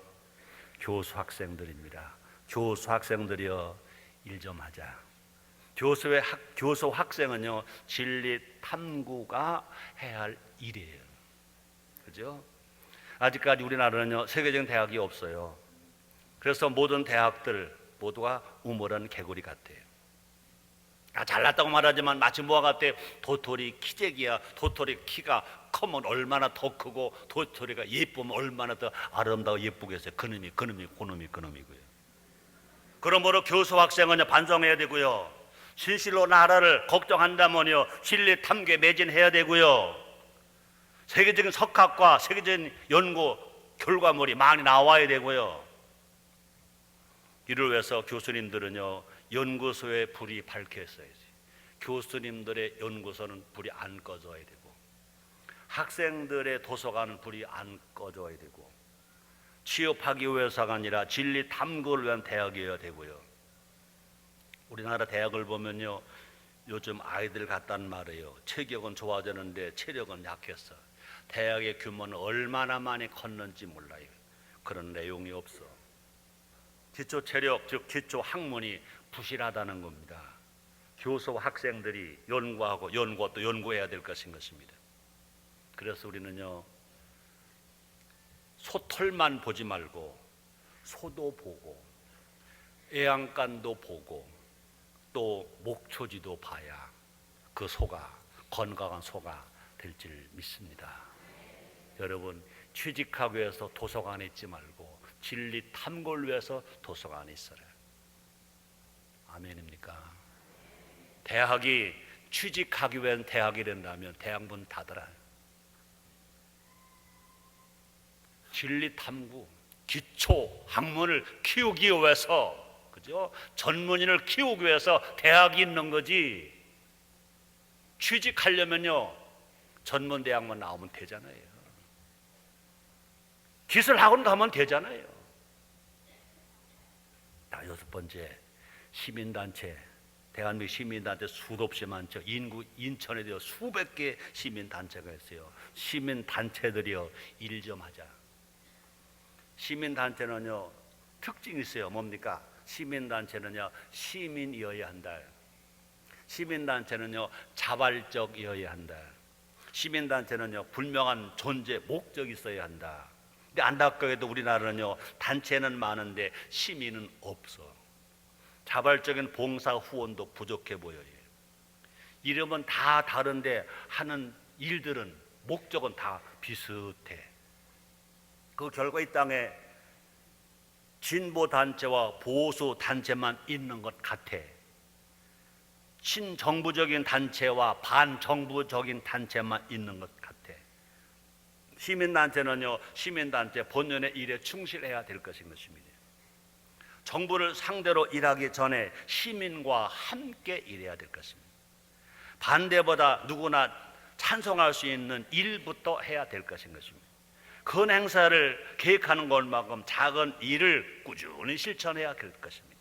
교수 학생들입니다. 교수 학생들이요, 일 좀 하자. 교수 학생은요, 진리 탐구가 해야 할 일이에요. 그죠? 아직까지 우리나라는요, 세계적인 대학이 없어요. 그래서 모든 대학들 모두가 우물한 개구리 같아요. 잘났다고 말하지만 마치 뭐가 같아? 도토리 키재기야. 도토리 키가 크면 얼마나 더 크고 도토리가 예쁘면 얼마나 더 아름다워 예쁘게 해서 그놈이 그놈이고요. 그러므로 교수 학생은 반성해야 되고요. 진실로 나라를 걱정한다면요, 진리 탐구에 매진해야 되고요. 세계적인 석학과 세계적인 연구 결과물이 많이 나와야 되고요. 이를 위해서 교수님들은요, 연구소에 불이 밝혀 있어야지. 교수님들의 연구소는 불이 안 꺼져야 되고, 학생들의 도서관은 불이 안 꺼져야 되고, 취업하기 위해서가 아니라 진리 탐구를 위한 대학이어야 되고요. 우리나라 대학을 보면요, 요즘 아이들 같단 말이에요. 체격은 좋아졌는데 체력은 약했어. 대학의 규모는 얼마나 많이 컸는지 몰라요. 그런 내용이 없어. 기초 체력, 즉 기초 학문이 부실하다는 겁니다. 교수 학생들이 연구하고 또 연구해야 될 것인 것입니다. 그래서 우리는요, 소털만 보지 말고 소도 보고 애양간도 보고 또 목초지도 봐야 그 소가 건강한 소가 될 줄 믿습니다. 여러분, 취직하기 위해서 도서관에 있지 말고 진리 탐구를 위해서 도서관에 있어라. 아멘입니까? 대학이 취직하기 위한 대학이 된다면 대학 문 닫아라. 진리 탐구, 기초 학문을 키우기 위해서, 그죠? 전문인을 키우기 위해서 대학이 있는 거지. 취직하려면요, 전문 대학만 나오면 되잖아요. 기술학원 가면 되잖아요. 자, 여섯 번째, 시민단체. 대한민국 시민단체 수도 없이 많죠. 인천에도 수백 개 시민단체가 있어요. 시민단체들이요, 일 좀 하자. 시민단체는요, 특징이 있어요. 뭡니까? 시민단체는요, 시민이어야 한다. 시민단체는요, 자발적이어야 한다. 시민단체는요, 분명한 존재, 목적이 있어야 한다. 근데 안타깝게도 우리나라는요, 단체는 많은데 시민은 없어. 자발적인 봉사 후원도 부족해 보여요. 이름은 다 다른데 하는 일들은, 목적은 다 비슷해. 그 결과 이 땅에 진보 단체와 보수 단체만 있는 것 같아. 친정부적인 단체와 반정부적인 단체만 있는 것 같아. 시민단체는요, 시민단체 본연의 일에 충실해야 될 것인 것입니다. 정부를 상대로 일하기 전에 시민과 함께 일해야 될 것입니다. 반대보다 누구나 찬성할 수 있는 일부터 해야 될 것인 것입니다. 큰 행사를 계획하는 것만큼 작은 일을 꾸준히 실천해야 될 것입니다.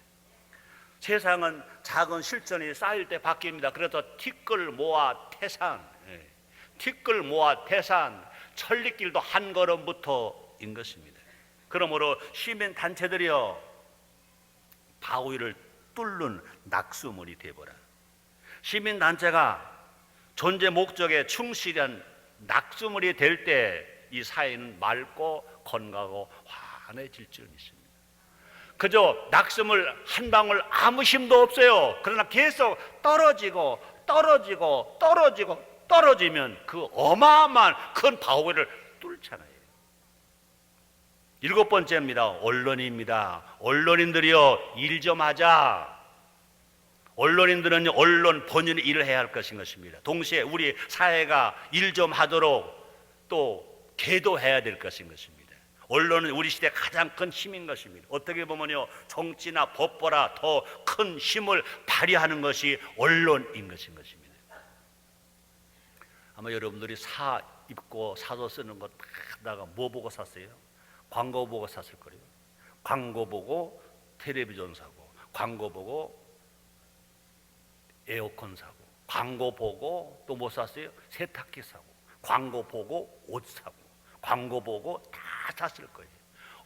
세상은 작은 실천이 쌓일 때 바뀝니다. 그래서 티끌 모아 태산, 티끌 모아 태산, 천리길도 한 걸음부터인 것입니다. 그러므로 시민단체들이여, 바위를 뚫는 낙수물이 되어보라. 시민단체가 존재 목적에 충실한 낙수물이 될 때 이 사회는 맑고 건강하고 환해질 줄 믿습니다. 그저 낙수물 한 방울 아무 힘도 없어요. 그러나 계속 떨어지면 그 어마어마한 큰 바위를 뚫잖아요. 일곱 번째입니다. 언론입니다. 언론인들이요, 일 좀 하자. 언론인들은 언론 본연의 일을 해야 할 것인 것입니다. 동시에 우리 사회가 일 좀 하도록 또 계도해야 될 것인 것입니다. 언론은 우리 시대 가장 큰 힘인 것입니다. 어떻게 보면요, 정치나 법보다 더 큰 힘을 발휘하는 것이 언론인 것인 것입니다. 아마 여러분들이 사 입고 사서 쓰는 거 다 하다가 뭐 보고 샀어요? 광고 보고 샀을 거예요. 광고 보고 텔레비전 사고, 광고 보고 에어컨 사고, 광고 보고 또 뭐 샀어요? 세탁기 사고, 광고 보고 옷 사고, 광고 보고 다 샀을 거예요.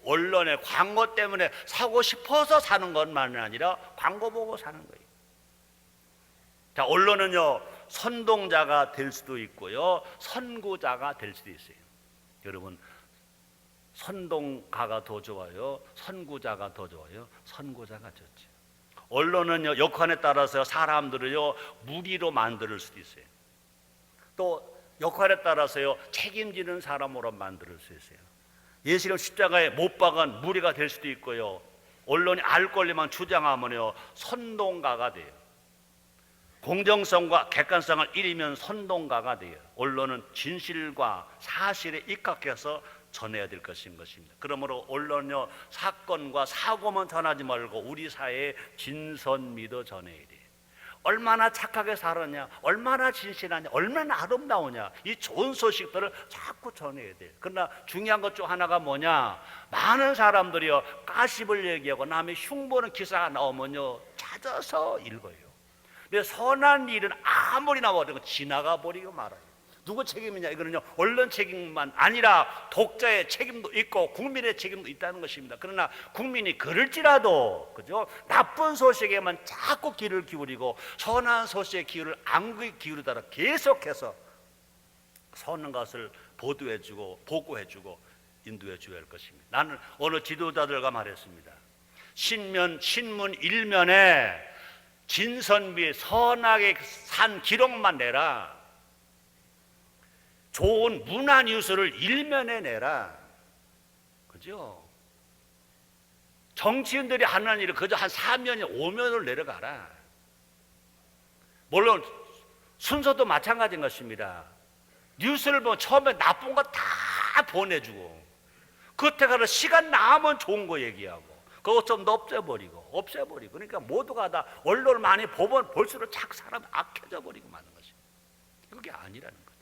언론의 광고 때문에 사고 싶어서 사는 것만이 아니라 광고 보고 사는 거예요. 자, 언론은요, 선동자가 될 수도 있고요, 선구자가 될 수도 있어요. 여러분, 선동가가 더 좋아요, 선구자가 더 좋아요? 선구자가 좋죠. 언론은요, 역할에 따라서 사람들을요 무리로 만들 수도 있어요. 또 역할에 따라서요 책임지는 사람으로 만들 수 있어요. 예수님 십자가에 못 박은 무리가 될 수도 있고요, 언론이 알 권리만 주장하면요 선동가가 돼요. 공정성과 객관성을 잃으면 선동가가 돼요. 언론은 진실과 사실에 입각해서 전해야 될 것입니다. 그러므로 언론요, 사건과 사고만 전하지 말고 우리 사회의 진선미도 전해야 돼. 얼마나 착하게 살았냐, 얼마나 진실하냐, 얼마나 아름다우냐, 이 좋은 소식들을 자꾸 전해야 돼. 그러나 중요한 것 중 하나가 뭐냐, 많은 사람들이요 가십을 얘기하고 남의 흉보는 기사가 나오면요 찾아서 읽어요. 근데 선한 일은 아무리 나와도 지나가 버리고 말아요. 누구 책임이냐? 이거는요 언론 책임만 아니라 독자의 책임도 있고 국민의 책임도 있다는 것입니다. 그러나 국민이 그럴지라도, 그죠? 나쁜 소식에만 자꾸 귀를 기울이고 선한 소식에 귀를 안 기울이다가 계속해서 선한 것을 보도해주고 보고해주고 인도해줘야 할 것입니다. 나는 어느 지도자들과 말했습니다. 신문 1면에 진선미 선하게 산 기록만 내라. 좋은 문화 뉴스를 일면에 내라. 그죠? 정치인들이 하는 일을 그저 한 4면이나 5면을 내려가라. 물론 순서도 마찬가지인 것입니다. 뉴스를 보면 처음에 나쁜 거 다 보내주고, 끝에 가서 시간 남으면 좋은 거 얘기하고, 그것 좀 없애버리고. 그러니까 모두가 다 언론을 많이 보면 볼수록 자꾸 사람이 악해져 버리고 마는 것입니다. 그게 아니라는 거죠.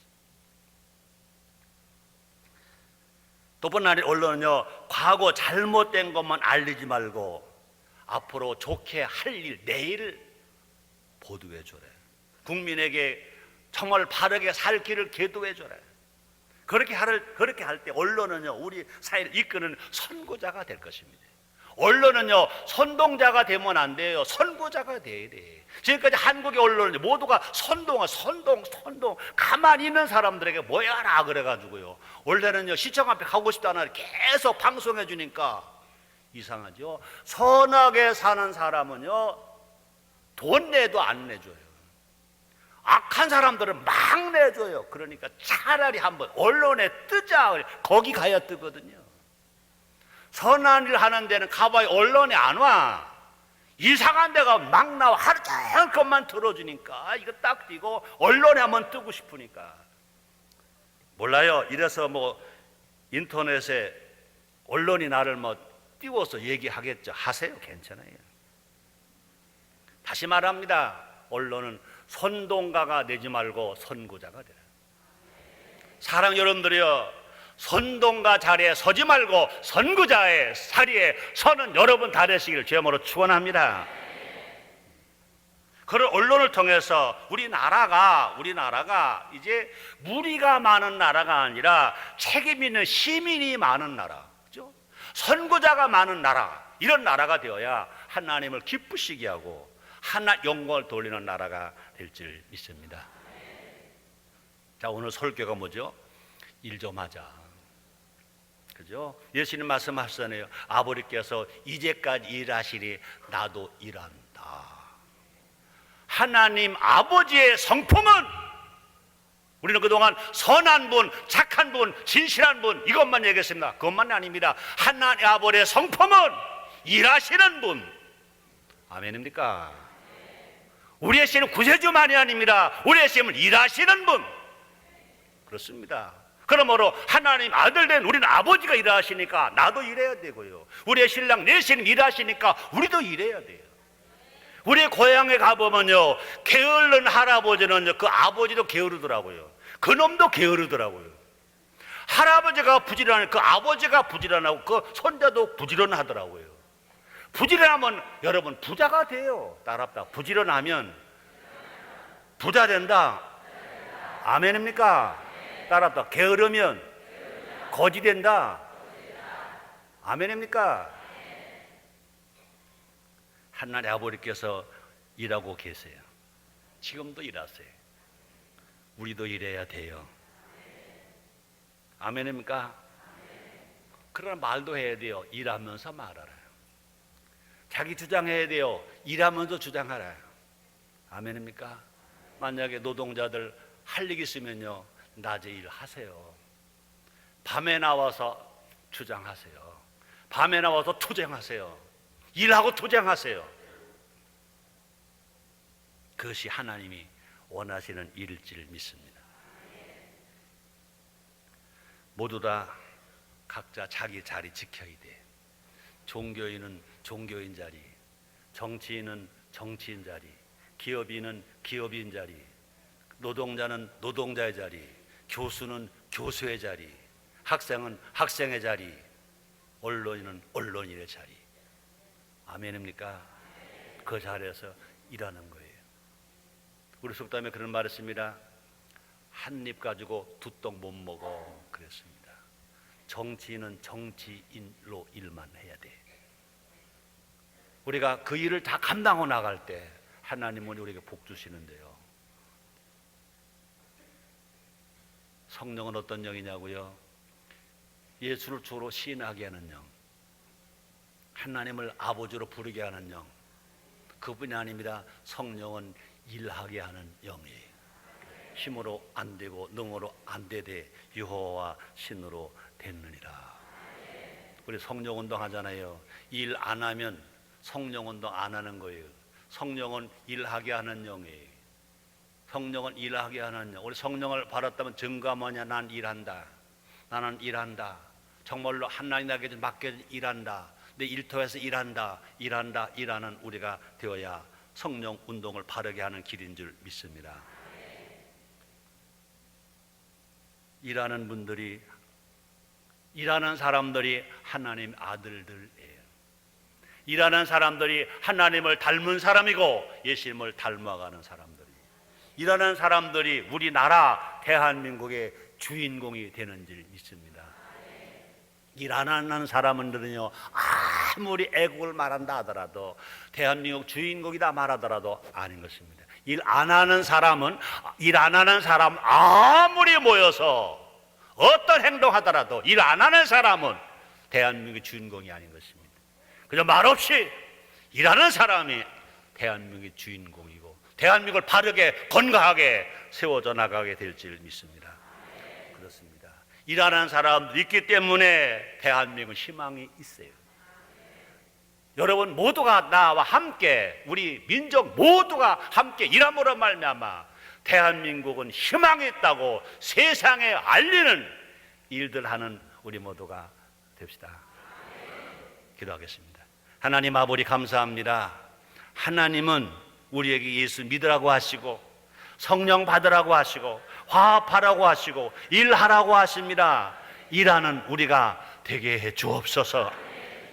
또 번 날에 언론은요, 과거 잘못된 것만 알리지 말고 앞으로 좋게 할 일, 내일을 보도해 줘라. 국민에게 정말 바르게 살 길을 계도해 줘라. 그렇게 할 때 언론은요, 우리 사회를 이끄는 선구자가 될 것입니다. 언론은요, 선동자가 되면 안 돼요. 선구자가 돼야 돼. 지금까지 한국의 언론은 모두가 선동, 가만히 있는 사람들에게 모여라 그래가지고요. 원래는요, 시청 앞에 가고 싶다 하나 계속 방송해 주니까 이상하죠. 선하게 사는 사람은요, 돈 내도 안 내줘요. 악한 사람들은 막 내줘요. 그러니까 차라리 한번 언론에 뜨자. 거기 가야 뜨거든요. 선한 일 하는 데는 가봐야 언론에 안 와. 이상한 데가 막 나와. 하루 종일 것만 들어주니까 이거 딱 띄고 언론에 한번 뜨고 싶으니까. 몰라요. 이래서 뭐 인터넷에 언론이 나를 뭐 띄워서 얘기하겠죠. 하세요. 괜찮아요. 다시 말합니다. 언론은 선동가가 되지 말고 선구자가 되라. 사랑 여러분들이요, 선동가 자리에 서지 말고 선구자의 자리에 서는 여러분 다 되시길 주님으로 축원합니다. 그런 언론을 통해서 우리나라가 이제 무리가 많은 나라가 아니라 책임 있는 시민이 많은 나라, 그죠? 선구자가 많은 나라, 이런 나라가 되어야 하나님을 기쁘시게 하고 하나 영광을 돌리는 나라가 될 줄 믿습니다. 자, 오늘 설교가 뭐죠? 일 좀 하자. 그죠? 예수님 말씀하셨잖아요. 아버지께서 이제까지 일하시니 나도 일한다. 하나님 아버지의 성품은, 우리는 그동안 선한 분, 착한 분, 진실한 분 이것만 얘기했습니다. 그것만이 아닙니다. 하나님 아버지의 성품은 일하시는 분. 아멘입니까? 우리의 신은 구세주만이 아닙니다. 우리의 신은 일하시는 분. 그렇습니다. 그러므로 하나님 아들 된 우리는 아버지가 일하시니까 나도 일해야 되고요. 우리의 신랑 내시는 일하시니까 우리도 일해야 돼요. 우리 고향에 가보면요, 게으른 할아버지는 그 아버지도 게으르더라고요. 그 놈도 게으르더라고요. 할아버지가 부지런하고 그 아버지가 부지런하고 그 손자도 부지런하더라고요. 부지런하면 여러분 부자가 돼요. 따랍다. 부지런하면 부자 된다. 아멘입니까? 따랍다. 게으르면 거지 된다. 아멘입니까? 하나님 아버지께서 일하고 계세요. 지금도 일하세요. 우리도 일해야 돼요. 아멘입니까? 그러나 말도 해야 돼요. 일하면서 말하라. 자기 주장해야 돼요. 일하면서 주장하라. 아멘입니까? 만약에 노동자들 할 일 있으면요, 낮에 일하세요. 밤에 나와서 주장하세요. 밤에 나와서 투쟁하세요. 일하고 투쟁하세요. 그것이 하나님이 원하시는 일일지를 믿습니다. 모두 다 각자 자기 자리 지켜야 돼. 종교인은 종교인 자리, 정치인은 정치인 자리, 기업인은 기업인 자리, 노동자는 노동자의 자리, 교수는 교수의 자리, 학생은 학생의 자리, 언론인은 언론인의 자리. 아멘입니까? 그 자리에서 일하는 거예요. 우리 속담에 그런 말을 씁니다. 한 입 가지고 두 떡 못 먹어 그랬습니다. 정치인은 정치인로 일만 해야 돼. 우리가 그 일을 다 감당하고 나갈 때 하나님은 우리에게 복 주시는데요. 성령은 어떤 영이냐고요? 예수를 주로 시인하게 하는 영, 하나님을 아버지로 부르게 하는 영, 그분이 아닙니다. 성령은 일하게 하는 영이에요. 힘으로 안 되고 능으로 안 되되 여호와 신으로 됐느니라. 우리 성령운동 하잖아요. 일 안 하면 성령운동 안 하는 거예요. 성령은 일하게 하는 영이에요. 성령은 일하게 하는 영. 우리 성령을 받았다면 증거 뭐냐? 난 일한다. 나는 일한다. 정말로 하나님 나에게 맡겨진 일한다. 내 일터에서 일한다. 일하는 우리가 되어야 성령 운동을 바르게 하는 길인 줄 믿습니다. 일하는 분들이, 일하는 사람들이 하나님 아들들이에요. 일하는 사람들이 하나님을 닮은 사람이고 예수님을 닮아가는 사람들이, 일하는 사람들이 우리나라 대한민국의 주인공이 되는 줄 믿습니다. 일 안 하는 사람들은요, 아무리 애국을 말한다 하더라도, 대한민국 주인공이다 말하더라도 아닌 것입니다. 일 안 하는 사람은, 일 안 하는 사람 아무리 모여서 어떤 행동하더라도 일 안 하는 사람은 대한민국의 주인공이 아닌 것입니다. 그저 말없이 일하는 사람이 대한민국의 주인공이고 대한민국을 바르게 건강하게 세워져 나가게 될 줄 믿습니다. 그렇습니다. 일하는 사람도 있기 때문에 대한민국은 희망이 있어요. 여러분 모두가 나와 함께, 우리 민족 모두가 함께 일함으로 말미암아 대한민국은 희망이 있다고 세상에 알리는 일들 하는 우리 모두가 됩시다. 기도하겠습니다. 하나님 아버지 감사합니다. 하나님은 우리에게 예수 믿으라고 하시고 성령 받으라고 하시고 화합하라고 하시고 일하라고 하십니다. 일하는 우리가 되게 해 주옵소서.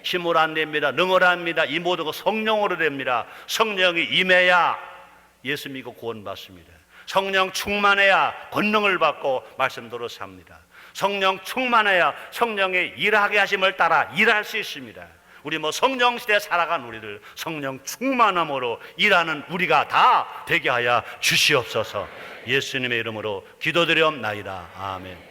힘으로 안 됩니다. 능으로 합니다. 이 모두가 성령으로 됩니다. 성령이 임해야 예수 믿고 구원받습니다. 성령 충만해야 권능을 받고 말씀대로 삽니다. 성령 충만해야 성령의 일하게 하심을 따라 일할 수 있습니다. 우리 성령 시대에 살아간 우리를 성령 충만함으로 일하는 우리가 다 되게 하여 주시옵소서. 예수님의 이름으로 기도드리옵나이다. 아멘.